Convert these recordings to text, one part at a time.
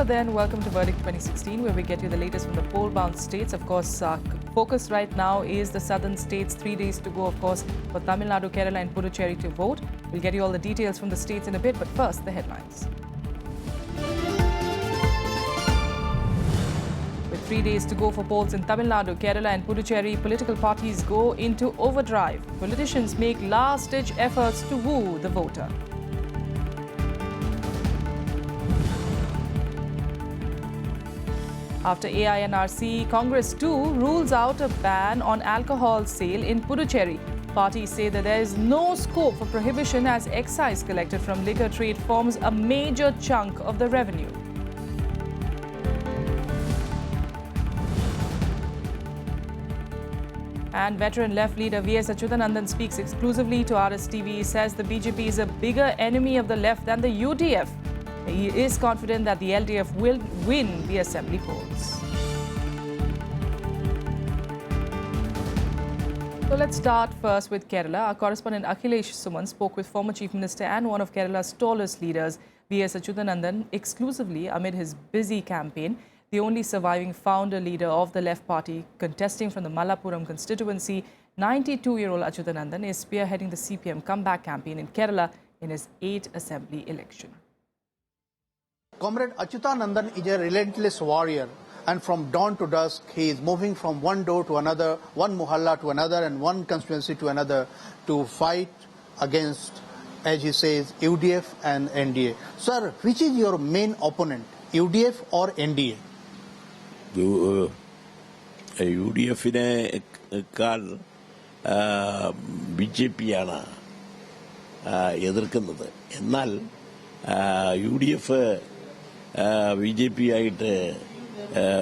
Hello there and welcome to Verdict 2016, where we get you the latest from the poll-bound states. Of course, our focus right now is the southern states. 3 days to go, of course, for Tamil Nadu, Kerala and Puducherry to vote. We'll get you all the details from the states in a bit, but first, the headlines. With 3 days to go for polls in Tamil Nadu, Kerala and Puducherry, political parties go into overdrive. Politicians make last-ditch efforts to woo the voter. After AINRC, Congress too rules out a ban on alcohol sale in Puducherry. Parties say that there is no scope for prohibition as excise collected from liquor trade forms a major chunk of the revenue. And veteran left leader V.S. Achyutanandan speaks exclusively to RS TV. Says the BJP is a bigger enemy of the left than the UDF. He is confident that the LDF will win the assembly polls. So let's start first with Kerala. Our correspondent Akhilesh Suman spoke with former Chief Minister and one of Kerala's tallest leaders, V.S. Achyutanandan, exclusively amid his busy campaign. The only surviving founder leader of the left party contesting from the Malappuram constituency, 92-year-old Achyutanandan is spearheading the CPM comeback campaign in Kerala in his 8th assembly election. Comrade Achyutanandan is a relentless warrior, and from dawn to dusk he is moving from one door to another, one mohalla to another and one constituency to another to fight against, as he says, UDF and NDA. Sir, which is your main opponent, UDF or NDA? UDF-നേക്കാൾ BJP ആണ് എതിർക്കുന്നത്. എന്നാൽ UDF BJP ആയിട്ട്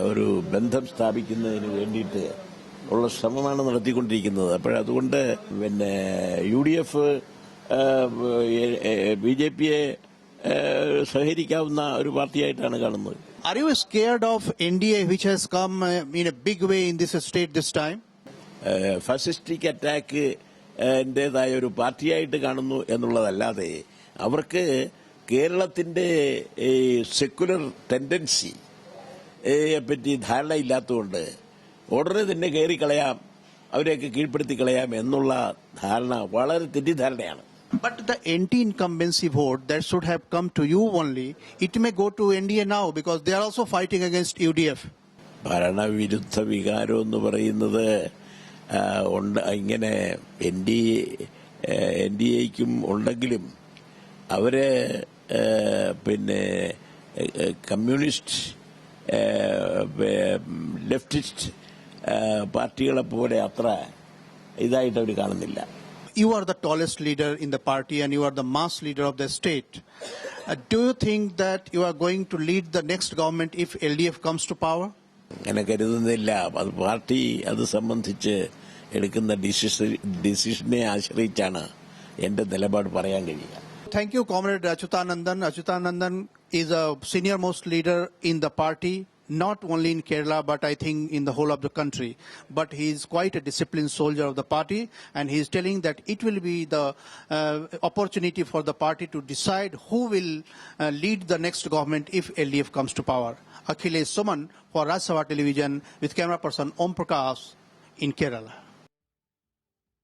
ഒരു ബന്ധം സ്ഥാപിക്കുന്നതിന് വേണ്ടിയിട്ട് ഉള്ള ശ്രമമാണ് നടത്തിക്കൊണ്ടിരിക്കുന്നത്. അപ്പോഴതുകൊണ്ട് പിന്നെ UDF BJPയെ സഹകരിക്കാവുന്ന ഒരു പാർട്ടിയായിട്ടാണ് കാണുന്നത്. Are you scared of NDA, which has come in a big way in this state this time? Fascistic അറ്റാക്കിൻ്റെതായ ഒരു പാർട്ടിയായിട്ട് കാണുന്നു എന്നുള്ളതല്ലാതെ അവർക്ക് കേരളത്തിന്റെ സെക്കുലർ ടെൻഡൻസി പറ്റി ധാരണയില്ലാത്തതുകൊണ്ട് ഉടനെ തന്നെ കയറിക്കളയാം, അവരെയൊക്കെ കീഴ്പ്പെടുത്തി കളയാം എന്നുള്ള ധാരണ വളരെ തെറ്റിദ്ധാരണയാണ്. But the anti-incumbency vote that should have come to you only, it may go to NDA now because they are also fighting against UDF. ഭരണവിരുദ്ധ വികാരം എന്ന് പറയുന്നത് ഇങ്ങനെ NDAയ്ക്കും ഉണ്ടെങ്കിലും അവര് പിന്നെ കമ്മ്യൂണിസ്റ്റ് ലെഫ്റ്റിസ്റ്റ് പാർട്ടികളെ പോലെ അത്ര ഇതായിട്ട് അവർ കാണുന്നില്ല. You are the tallest leader in the party and you are the mass leader of the state. Do you think that you are going to lead the next government if LDF comes to power? അങ്ങനെ കരുതുന്നില്ല. അത് party അത് സംബന്ധിച്ച് എടുക്കുന്ന ഡിസിഷനെ ആശ്രയിച്ചാണ് എന്റെ നിലപാട് പറയാൻ കഴിയുക. Thank you, Comrade Achyutanandan. Achyutanandan is a senior most leader in the party, not only in Kerala, but I think in the whole of the country. But he is quite a disciplined soldier of the party, and he is telling that it will be the opportunity for the party to decide who will lead the next government if LDF comes to power. Akhilesh Suman for Rajya Sabha Television with camera person Om Prakash in Kerala.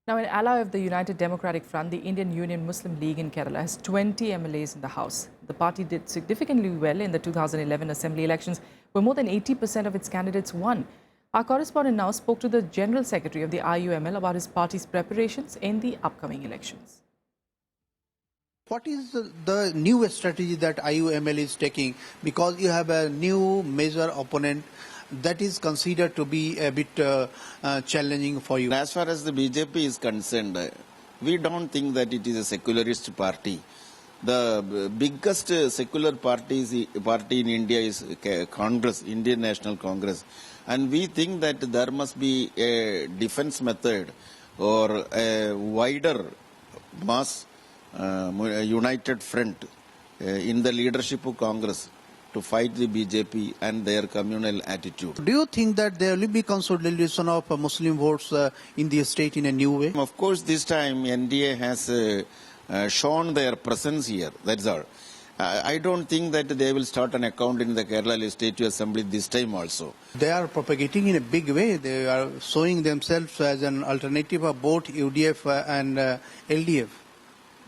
Now, an ally of the United Democratic Front, the Indian Union Muslim League in Kerala has 20 MLAs in the House. The party did significantly well in the 2011 assembly elections, where more than 80% of its candidates won. Our correspondent now spoke to the General Secretary of the IUML about his party's preparations in the upcoming elections. What is the new strategy that IUML is taking? Because you have a new major opponent that is considered to be a bit challenging for you. As far as the BJP is concerned, we don't think that it is a secularist party. The biggest secular party in India is Congress, Indian National Congress. And we think that there must be a defense method or a wider mass united front in the leadership of Congress to fight the BJP and their communal attitude. Do you think that there will be consolidation of Muslim votes in the state in a new way? Of course, this time NDA has shown their presence here. That's all. I don't think that they will start an account in the Kerala Legislative Assembly this time also. They are propagating in a big way. They are showing themselves as an alternative of both UDF and LDF.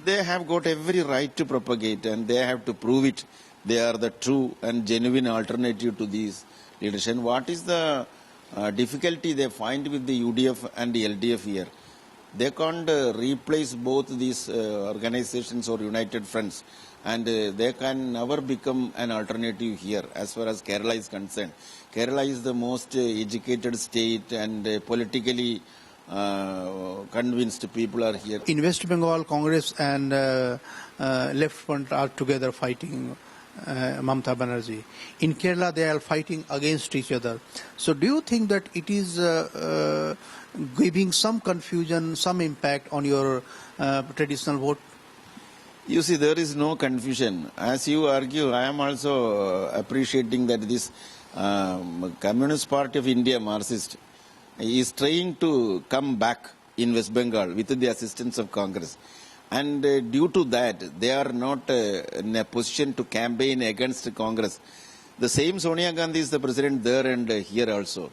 They have got every right to propagate and they have to prove it. They are the true and genuine alternative to these leaders. And what is the difficulty they find with the UDF and the LDF here? They can't replace both these organizations or united fronts, and they can never become an alternative here as far as Kerala is concerned. Kerala is the most educated state and politically convinced people are here. In West Bengal, Congress and Left Front are together fighting Mamata Banerjee. In Kerala, they are fighting against each other. So do you think that it is giving some confusion, some impact on your traditional vote? You see, there is no confusion. As you argue, I am also appreciating that this Communist Party of India, Marxist, is trying to come back in West Bengal with the assistance of Congress. And due to that, they are not in a position to campaign against Congress. The same Sonia Gandhi is the president there and here also.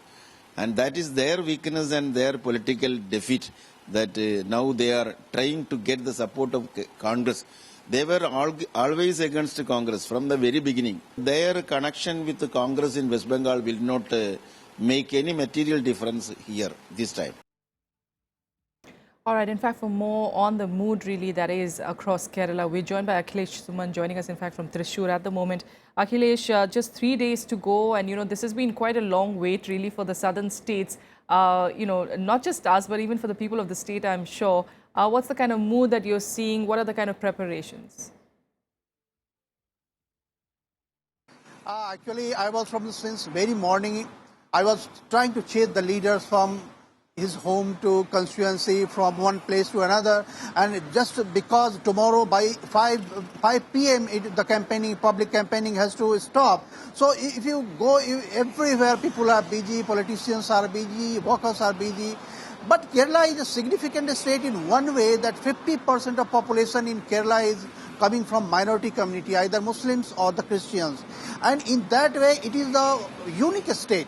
And that is their weakness and their political defeat, that now they are trying to get the support of Congress. They were always against Congress from the very beginning. Their connection with the Congress in West Bengal will not make any material difference here this time. All right, in fact, for more on the mood really that is across Kerala, we're joined by Akhilesh Suman, joining us in fact from Thrissur at the moment. Akhilesh, just 3 days to go, and this has been quite a long wait really for the southern states, not just us, but even for the people of the state, I'm sure. What's the kind of mood that you're seeing? What are the kind of preparations? Actually, I was from since very morning. I was trying to chase the leaders from his home to constituency, from one place to another, and just because tomorrow by 5 p.m. the public campaigning has to stop. So if you go everywhere, people are busy, politicians are busy, workers are busy. But Kerala is a significant state in one way that 50% of population in Kerala is coming from minority community, either Muslims or the Christians. And in that way, it is a unique state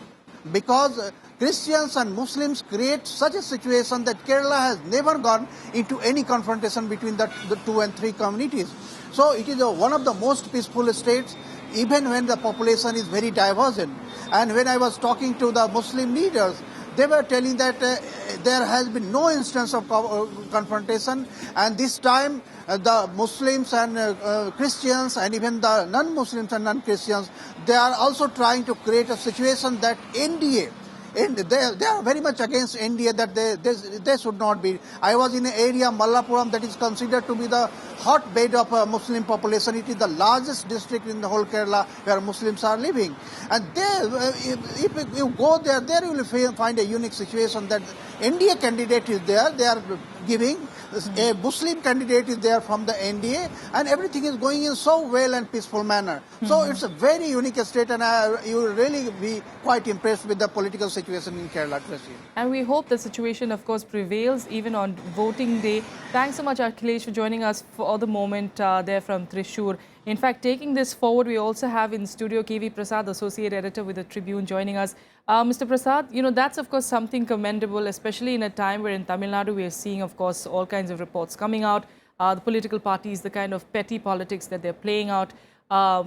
because Christians and Muslims create such a situation that Kerala has never gone into any confrontation between the 2 and 3 communities. So it is one of the most peaceful states, even when the population is very divergent. And when I was talking to the Muslim leaders, they were telling that there has been no instance of confrontation, and this time the Muslims and Christians and even the non-Muslims and non-Christians, they are also trying to create a situation that NDA, and they are very much against NDA, that they should not be. I was in an area, Mallapuram, that is considered to be the hotbed of a Muslim population. It is the largest district in the whole Kerala where Muslims are living. And if you go there you will find a unique situation that NDA candidate is there, they are giving. A Muslim candidate is there from the NDA, and everything is going in so well and peaceful manner. So it's a very unique state, and you will really be quite impressed with the political situation in Kerala. And we hope the situation, of course, prevails even on voting day. Thanks so much, Akhilesh, for joining us for the moment there from Thrissur. In fact, taking this forward, we also have in studio KV Prasad, Associate Editor with the Tribune, joining us. Mr. Prasad, that's of course something commendable, especially in a time where in Tamil Nadu we are seeing, of course, all kinds of reports coming out. The political parties, the kind of petty politics that they're playing out.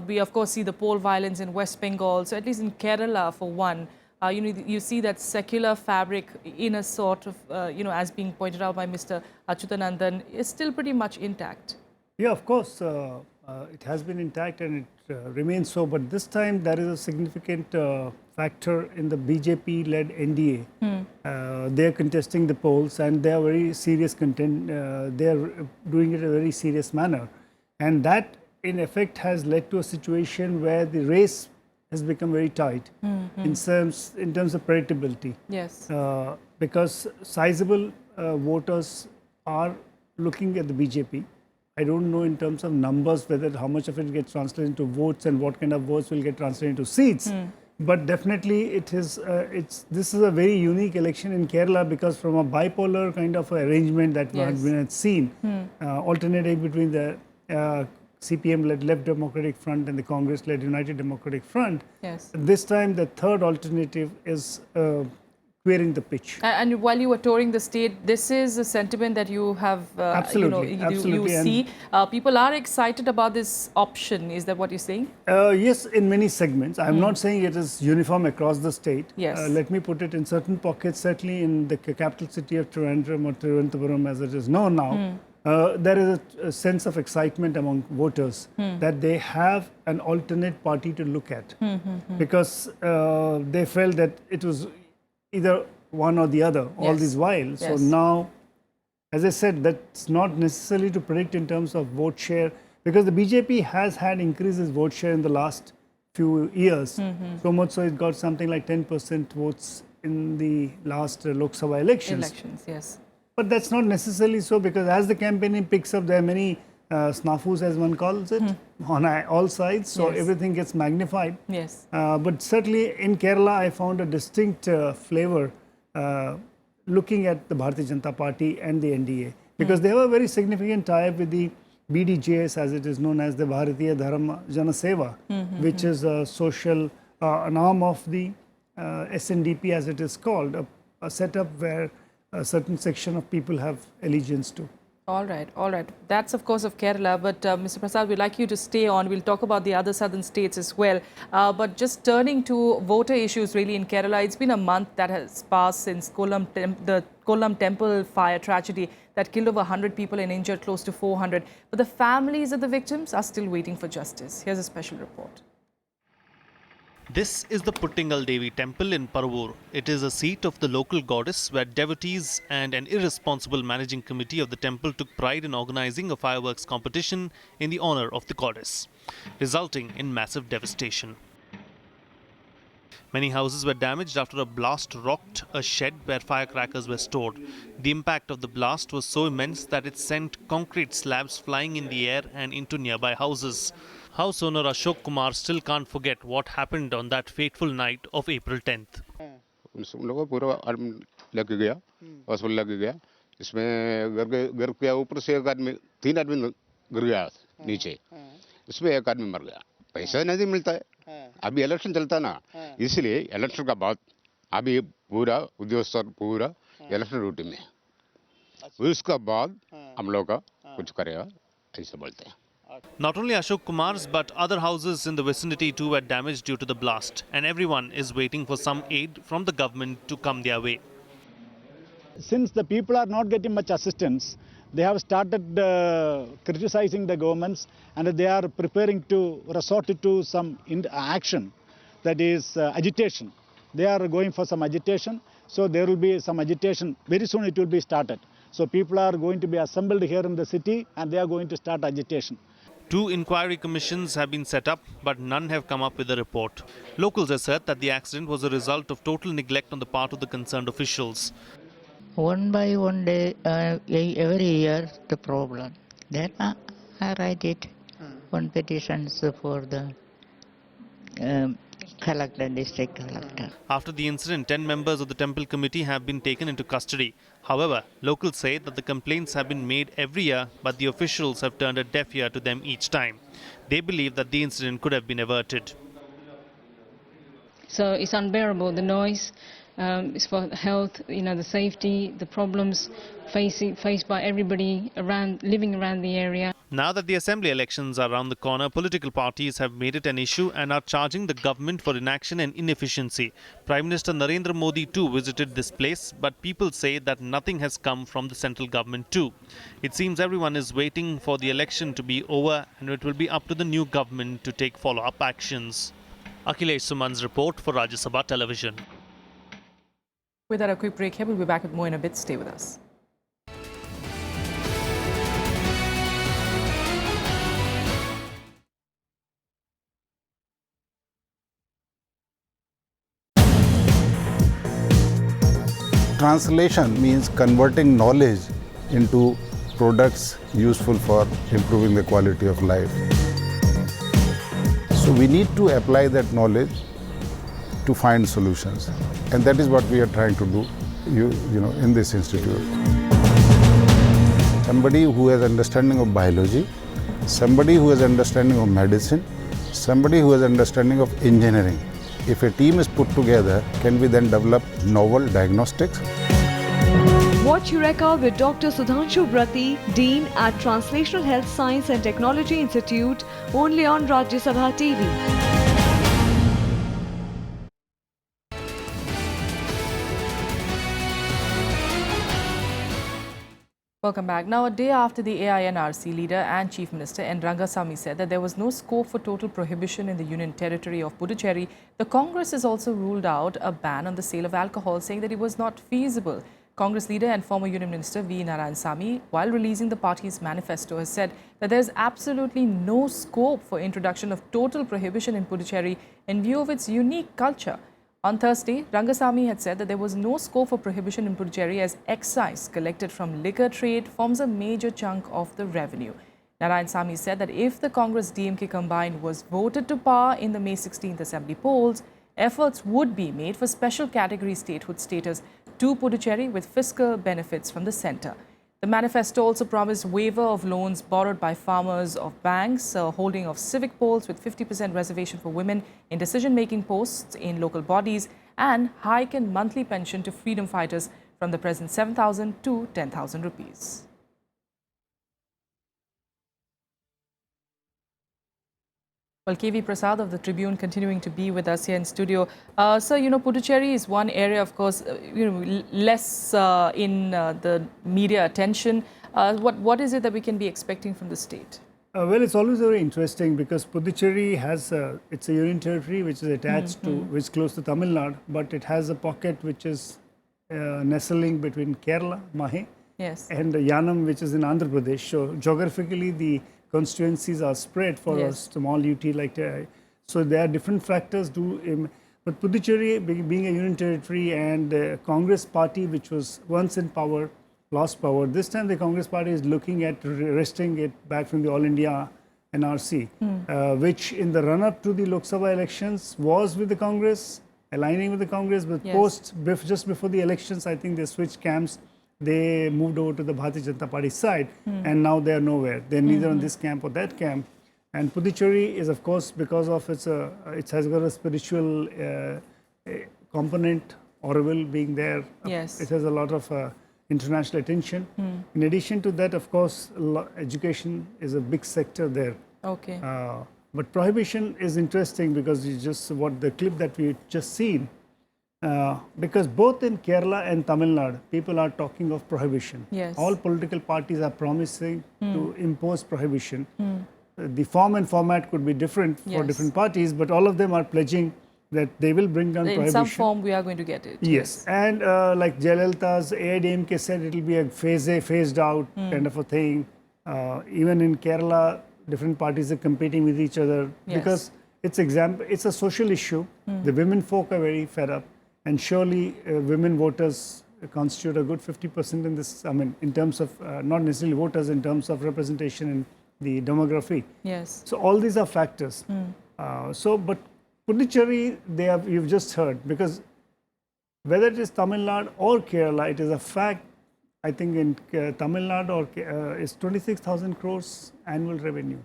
We, of course, see the poll violence in West Bengal. So at least in Kerala, for one, you see that secular fabric in a sort of, as being pointed out by Mr. Achyutanandan, is still pretty much intact. Yeah, of course, it has been intact and it remains so. But this time there is a significant factor in the BJP-led NDA. They are contesting the polls and they are very serious content. They are doing it in a very serious manner. And that, in effect, has led to a situation where the race has become very tight in terms of predictability. Yes. Because sizable voters are looking at the BJP. I don't know in terms of numbers whether how much of it gets translated into votes and what kind of votes will get translated into seats. But definitely this is a very unique election in Kerala, because from a bipolar kind of arrangement that has been seen, alternating between the CPM-led Left Democratic Front and the Congress-led United Democratic Front. Yes. This time, the third alternative is queering the pitch. And while you were touring the state, this is a sentiment that you have, Absolutely, you absolutely. see. People are excited about this option. Is that what you're saying? Yes, in many segments. I'm not saying it is uniform across the state. Yes. Let me put it in certain pockets, certainly in the capital city of Trivandrum or Thiruvananthapuram as it is known now. There is a sense of excitement among voters that they have an alternate party to look at because they felt that it was either one or the other all this while. So now, as I said, that's not necessarily to predict in terms of vote share because the BJP has had increases vote share in the last few years. So much so it got something like 10% votes in the last Lok Sabha elections. Yes. But that's not necessarily so because as the campaigning picks up, there are many snafus, as one calls it, on all sides. So everything gets magnified. Yes. But certainly in Kerala, I found a distinct flavor looking at the Bharatiya Janata Party and the NDA because they have a very significant tie-up with the BDJS, as it is known as the Bharatiya Dharma Jana Seva, which is a social an arm of the SNDP, as it is called, a setup where a certain section of people have allegiance to. All right. That's of course of Kerala, but Mr. Prasad, we'd like you to stay on. We'll talk about the other southern states as well. But just turning to voter issues really in Kerala, it's been a month that has passed since the Kollam temple fire tragedy that killed over 100 people and injured close to 400. But the families of the victims are still waiting for justice. Here's a special report. This is the Puttingal Devi temple in Parvur. It is a seat of the local goddess where devotees and an irresponsible managing committee of the temple took pride in organizing a fireworks competition in the honor of the goddess, resulting in massive devastation. Many houses were damaged after a blast rocked a shed where firecrackers were stored. The impact of the blast was so immense that it sent concrete slabs flying in the air and into nearby houses. House owner Ashok Kumar still can't forget what happened on that fateful night of April 10th. उन लोगों को पूरा लग गया, hospital लग गया. इसमें घर के ऊपर से एक आदमी, 3 आदमी गिर गया नीचे. इसमें एक आदमी मर गया. पैसा नहीं मिलता है. अभी इलेक्शन चलता ना, इसलिए इलेक्शन का बाद अभी पूरा उद्योग स्तर पूरा इलेक्शन ड्यूटी में. उसका बाद हम लोग का कुछ करेगा, ऐसे बोलते हैं. Not only Ashok Kumar's, but other houses in the vicinity too were damaged due to the blast, and everyone is waiting for some aid from the government to come their way. Since the people are not getting much assistance, they have started criticizing the governments, and they are preparing to resort to some action, that is agitation. They are going for some agitation, so there will be some agitation. Very soon it will be started. So people are going to be assembled here in the city, and they are going to start agitation. 2 inquiry commissions have been set up, but none have come up with a report. Locals assert that the accident was a result of total neglect on the part of the concerned officials. One by one day, every year, the problem. Then I write it, one petition for the collector, district collector. After the incident, 10 members of the temple committee have been taken into custody. However, locals say that the complaints have been made every year, but the officials have turned a deaf ear to them each time. They believe that the incident could have been averted. So it's unbearable, the noise, it's for health, the safety, the problems faced by everybody living around the area. Now that the assembly elections are around the corner, political parties have made it an issue and are charging the government for inaction and inefficiency. Prime Minister Narendra Modi too visited this place, but people say that nothing has come from the central government too. It seems everyone is waiting for the election to be over, and it will be up to the new government to take follow-up actions. Akhilesh Suman's report for Rajya Sabha Television. With that, a quick break here. We'll be back with more in a bit. Stay with us. Translation means converting knowledge into products useful for improving the quality of life. So we need to apply that knowledge to find solutions, and that is what we are trying to do in this institute. Somebody who has understanding of biology somebody who has understanding of medicine, somebody who has understanding of engineering. If a team is put together, can we then develop novel diagnostics? Watch Eureka with Dr. Sudhanshu Brati, Dean at Translational Health Science and Technology Institute, only on Rajya Sabha TV. Welcome back. Now, a day after the AINRC leader and Chief Minister N. Rangasamy said that there was no scope for total prohibition in the Union Territory of Puducherry, the Congress has also ruled out a ban on the sale of alcohol, saying that it was not feasible. Congress leader and former Union Minister V. Narayanasamy, while releasing the party's manifesto, has said that there is absolutely no scope for introduction of total prohibition in Puducherry in view of its unique culture. On Thursday, Rangasamy had said that there was no scope for prohibition in Puducherry as excise collected from liquor trade forms a major chunk of the revenue. Narayanasamy said that if the Congress-DMK combined was voted to power in the May 16th Assembly polls, efforts would be made for special category statehood status to Puducherry with fiscal benefits from the centre. The manifesto also promised waiver of loans borrowed by farmers of banks, holding of civic polls with 50% reservation for women in decision-making posts in local bodies, and hike in monthly pension to freedom fighters from the present 7,000 to 10,000 rupees. Well, KV Prasad of the Tribune continuing to be with us here in studio. Sir, you know, Puducherry is one area, of course, less in the media attention. What is it that we can be expecting from the state? Well, it's always very interesting because Puducherry has it's a union territory which is attached to, which is close to Tamil Nadu, but it has a pocket which is nestling between Kerala, Mahe, yes, and Yanam, which is in Andhra Pradesh. So geographically, the constituencies are spread for a small UT like so there are different factors but Puducherry being a union territory and the Congress party which was once in power lost power, this time the Congress party is looking at wresting it back from the All India NRC, which in the run up to the Lok Sabha elections was with the Congress, aligning with the Congress, but just before the elections I think they switched camps. They moved over to the Bharatiya Janata Party side and now they are nowhere. They're neither on this camp or that camp. And Puducherry is, of course, because of its, it has got a spiritual component, Orwell being there. Yes. It has a lot of international attention. In addition to that, of course, education is a big sector there. Okay. But prohibition is interesting because it's just what the clip that we just seen. Because both in Kerala and Tamil Nadu, people are talking of prohibition. Yes. All political parties are promising to impose prohibition. The form and format could be different for different parties, but all of them are pledging that they will bring down prohibition. In some form, we are going to get it. Yes. And like Jayalalitha's AIDMK said, it will be a phased out kind of a thing. Even in Kerala, different parties are competing with each other because it's a social issue. The women folk are very fed up. And surely women voters constitute a good 50% in this, I mean, in terms of, not necessarily voters, in terms of representation in the demography. Yes. So all these are factors. But Puducherry, you've just heard, because whether it is Tamil Nadu or Kerala, it is a fact, I think in Tamil Nadu is 26,000 crores annual revenue.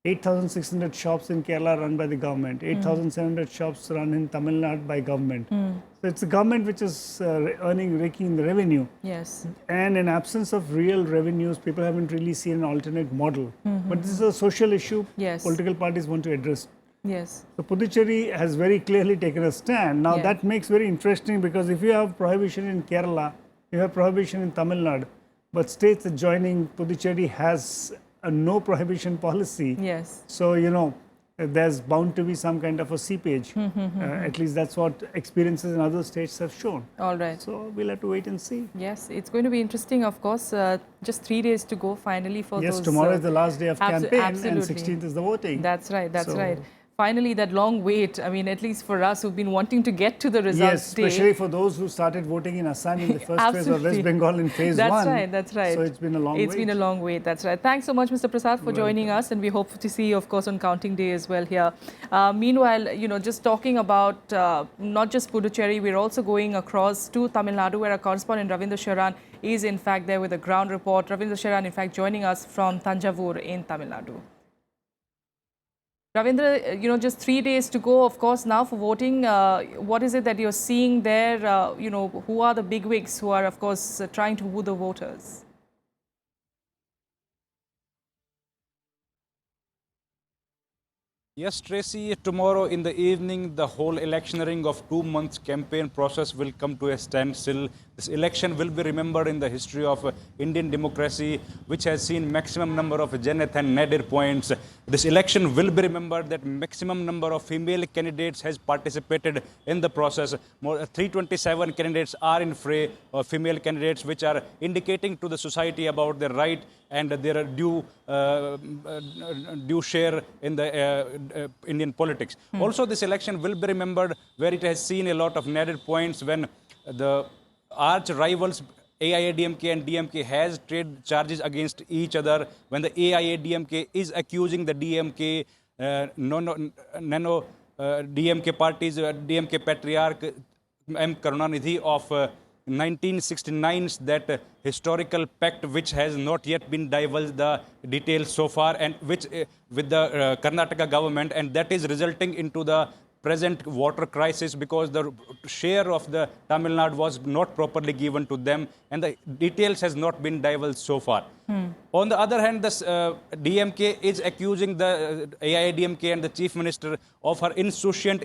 8,600 shops in Kerala run by the government, 8,700 shops run in Tamil Nadu by government. So it's the government which is raking the revenue. Yes. And in absence of real revenues, people haven't really seen an alternate model. But this is a social issue political parties want to address. Yes. So Puducherry has very clearly taken a stand. Now that makes very interesting because if you have prohibition in Kerala, you have prohibition in Tamil Nadu, but states adjoining Puducherry has a no prohibition policy. Yes. So, you know, there's bound to be some kind of a seepage. At least that's what experiences in other states have shown. All right. So we'll have to wait and see. Yes, it's going to be interesting, of course. Just 3 days to go finally for those. Yes, tomorrow is the last day of campaign absolutely. and 16th is the voting. That's right, that's right. finally that long wait, I mean, at least for us who've been wanting to get to the results day. Yes, especially for those who started voting in Assam in the first phase or West Bengal in phase That's 1. right, that's right. So it's been a long wait. It's been a long wait, that's right. Thanks so much, Mr. Prasad, for joining us, and we hope to see you, of course, on counting day as well here. Meanwhile, you know, just talking about not just Puducherry, we're also going across to Tamil Nadu, where our correspondent Ravindra Sharan is in fact there with a ground report. Ravindra Sharan, in fact, joining us from Thanjavur in Tamil Nadu. Ravindra, you know, just 3 days to go, of course, now for voting. What is it that you're seeing there? You know, who are the bigwigs who are, of course, trying to woo the voters? Yes, Tracy, tomorrow in the evening, the whole electioneering of 2 months campaign process will come to a standstill. This election will be remembered in the history of Indian democracy, which has seen maximum number of Janeth and Nadir points. This election will be remembered that maximum number of female candidates has participated in the process. More 327 candidates are in fray, female candidates, which are indicating to the society about their right and their due share in the Indian politics. Also, this election will be remembered where it has seen a lot of Nadir points when the arch rivals AIADMK and DMK has trade charges against each other, when the AIADMK is accusing the DMK, DMK parties, DMK patriarch M. Karunanidhi of 1969's that historical pact which has not yet been divulged the details so far, and which with the Karnataka government, and that is resulting into the present water crisis because the share of the Tamil Nadu was not properly given to them, and the details has not been divulged so far. On the other hand, the DMK is accusing the AIADMK and the Chief Minister of her insouciant,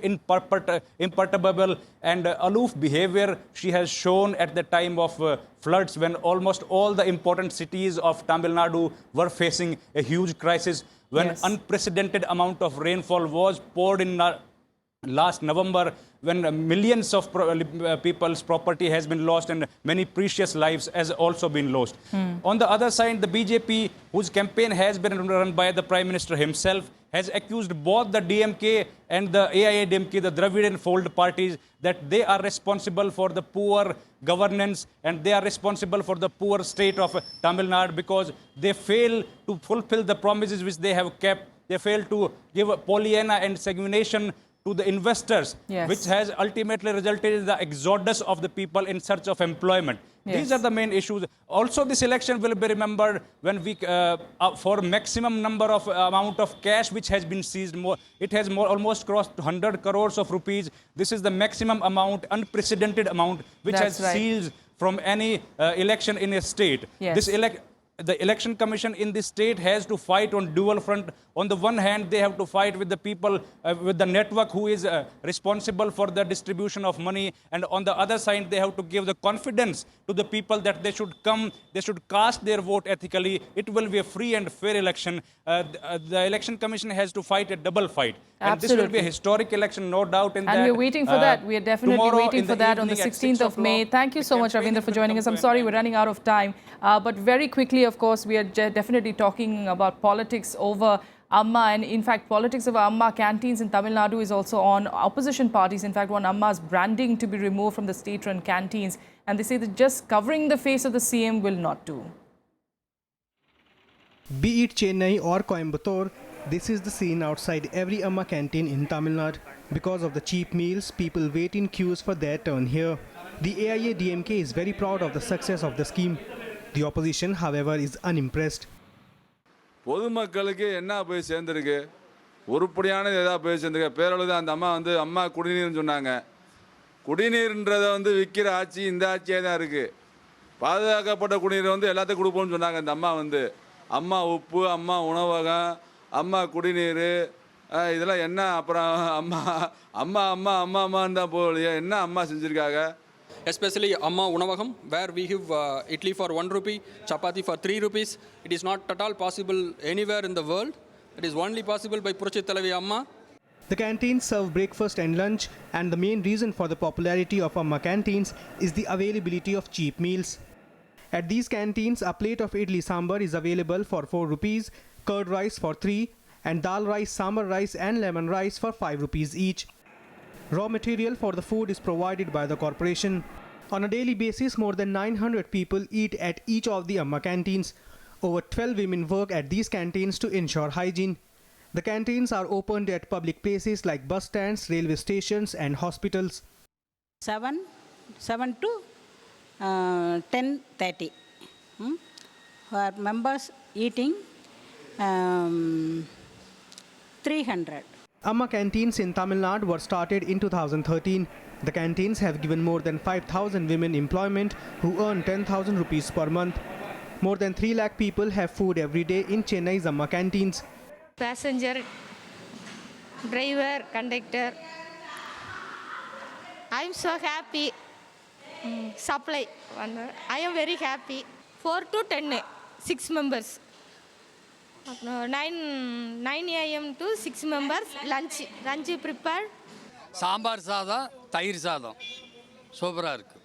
imperturbable and aloof behavior she has shown at the time of floods when almost all the important cities of Tamil Nadu were facing a huge crisis, when unprecedented amount of rainfall was poured in last November, when millions of people's property has been lost and many precious lives has also been lost. On the other side, the BJP, whose campaign has been run by the Prime Minister himself, has accused both the DMK and the AIADMK, the Dravidian fold parties, that they are responsible for the poor governance and they are responsible for the poor state of Tamil Nadu because they fail to fulfill the promises which they have kept. They fail to give Pollyanna and sanguination to the investors, which has ultimately resulted in the exodus of the people in search of employment. These are the main issues. Also, this election will be remembered when we, for maximum number of amount of cash which has been seized. It has almost crossed 100 crores of rupees. This is the maximum amount, unprecedented amount, which has seized from any election in a state. The election commission in this state has to fight on dual front. On the one hand, they have to fight with the people, with the network who is responsible for the distribution of money. And on the other side, they have to give the confidence to the people that they should come, they should cast their vote ethically. It will be a free and fair election. The election commission has to fight a double fight. And this will be a historic election, no doubt in that. And we're waiting for that. We are definitely waiting for that on the 16th of May. Thank you so much, Ravindra, for joining us. I'm sorry we're running out of time. But very quickly, of course, we are definitely talking about politics over Amma. And in fact, politics over Amma canteens in Tamil Nadu is also on. Opposition parties, in fact, want Amma's branding to be removed from the state-run canteens. And they say that just covering the face of the CM will not do. Be it Chennai or Coimbatore, this is the scene outside every Amma canteen in Tamil Nadu. Because of the cheap meals, people wait in queues for their turn here. The AIADMK is very proud of the success of the scheme. The opposition, however, is unimpressed. பொதுமக்களுக்கு என்ன போய் சேர்ந்துருக்கு, உருப்படியானது ஏதாவது போய் சேர்ந்துருக்கு. பேரளவு அந்த அம்மா அம்மா குடிநீர்னு சொன்னாங்க. குடிநீர்ன்றதை விற்கிற ஆட்சி இந்த ஆட்சியாக தான் இருக்குது. பாதுகாக்கப்பட்ட குடிநீர் எல்லாத்துக்கும் கொடுப்போம்னு சொன்னாங்க. இந்த அம்மா உப்பு, அம்மா உணவகம், அம்மா குடிநீர், இதெல்லாம் என்ன அப்புறம் அம்மான்னு தான் போகலையே. என்ன அம்மா செஞ்சுருக்காங்க? Especially Amma Unavagam, where we give idli for 1 rupee, chapati for 3 rupees. It is not at all possible anywhere in the world. It is only possible by Puducherry Amma. The canteens serve breakfast and lunch, and the main reason for the popularity of Amma canteens is the availability of cheap meals. At these canteens, a plate of idli sambar is available for 4 rupees, curd rice for 3, and dal rice, sambar rice and lemon rice for 5 rupees each. Raw material for the food is provided by the corporation. On a daily basis, more than 900 people eat at each of the Amma canteens. Over 12 women work at these canteens to ensure hygiene. The canteens are opened at public places like bus stands, railway stations and hospitals. 7 to 10:30. For members eating 300. Amma canteens in Tamil Nadu were started in 2013. The canteens have given more than 5,000 women employment who earn 10,000 rupees per month. More than 3 lakh people have food every day in Chennai's Amma canteens. Passenger, driver, conductor. I am so happy. Supply. I am very happy. 4 to 10, 6 members. 9 a.m. to 6 members. Lunch prepared. Sambar சாதம் தயிர் சாதம் சூப்பராக இருக்குது.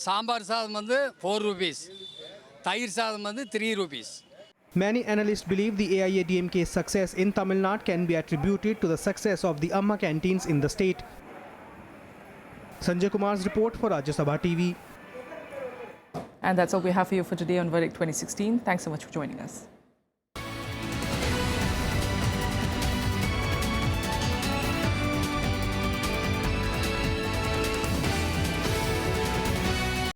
சாம்பார் சாதம் வந்து 4 rupees, தயிர் சாதம் வந்து 3 rupees. Many analysts believe the AIADMK's success in Tamil Nadu can be attributed to the success of the Amma canteens in the state. Sanjay Kumar's report for Rajya Sabha TV. And that's all we have for you for today on Verdict 2016. Thanks so much for joining us.